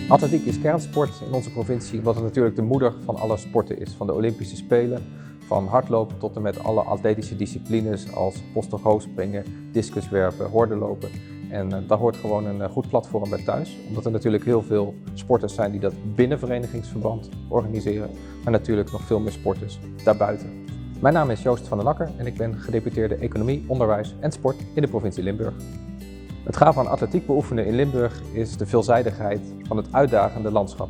Atletiek is kernsport in onze provincie, wat natuurlijk de moeder van alle sporten is. Van de Olympische Spelen, van hardlopen tot en met alle atletische disciplines als post-hoogspringen, discuswerpen, hordenlopen. En daar hoort gewoon een goed platform bij thuis, omdat er natuurlijk heel veel sporters zijn die dat binnen verenigingsverband organiseren, maar natuurlijk nog veel meer sporters daarbuiten. Mijn naam is Joost van den Akker en ik ben gedeputeerde Economie, Onderwijs en Sport in de provincie Limburg. Het gave aan atletiek beoefenen in Limburg is de veelzijdigheid van het uitdagende landschap.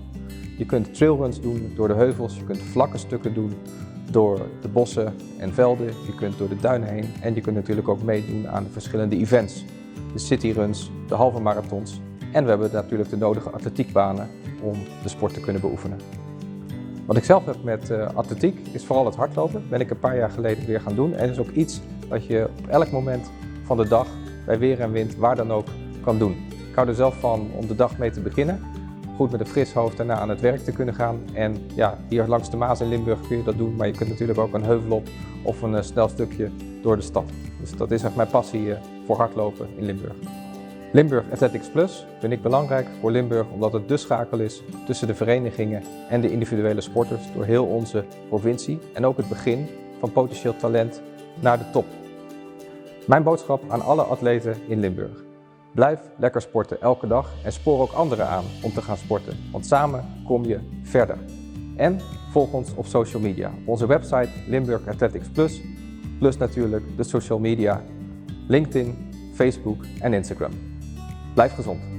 Je kunt trailruns doen door de heuvels, je kunt vlakke stukken doen door de bossen en velden, je kunt door de duinen heen en je kunt natuurlijk ook meedoen aan de verschillende events. De cityruns, de halve marathons en we hebben natuurlijk de nodige atletiekbanen om de sport te kunnen beoefenen. Wat ik zelf heb met atletiek is vooral het hardlopen. Dat ben ik een paar jaar geleden weer gaan doen en is ook iets dat je op elk moment van de dag, bij weer en wind, waar dan ook, kan doen. Ik hou er zelf van om de dag mee te beginnen, goed met een fris hoofd daarna aan het werk te kunnen gaan. En ja, hier langs de Maas in Limburg kun je dat doen, maar je kunt natuurlijk ook een heuvel op of een snel stukje door de stad. Dus dat is echt mijn passie voor hardlopen in Limburg. Limburg Athletics Plus vind ik belangrijk voor Limburg omdat het de schakel is tussen de verenigingen en de individuele sporters door heel onze provincie en ook het begin van potentieel talent naar de top. Mijn boodschap aan alle atleten in Limburg. Blijf lekker sporten elke dag en spoor ook anderen aan om te gaan sporten, want samen kom je verder. En volg ons op social media. Op onze website Limburg Athletics Plus, plus natuurlijk de social media, LinkedIn, Facebook en Instagram. Blijf gezond.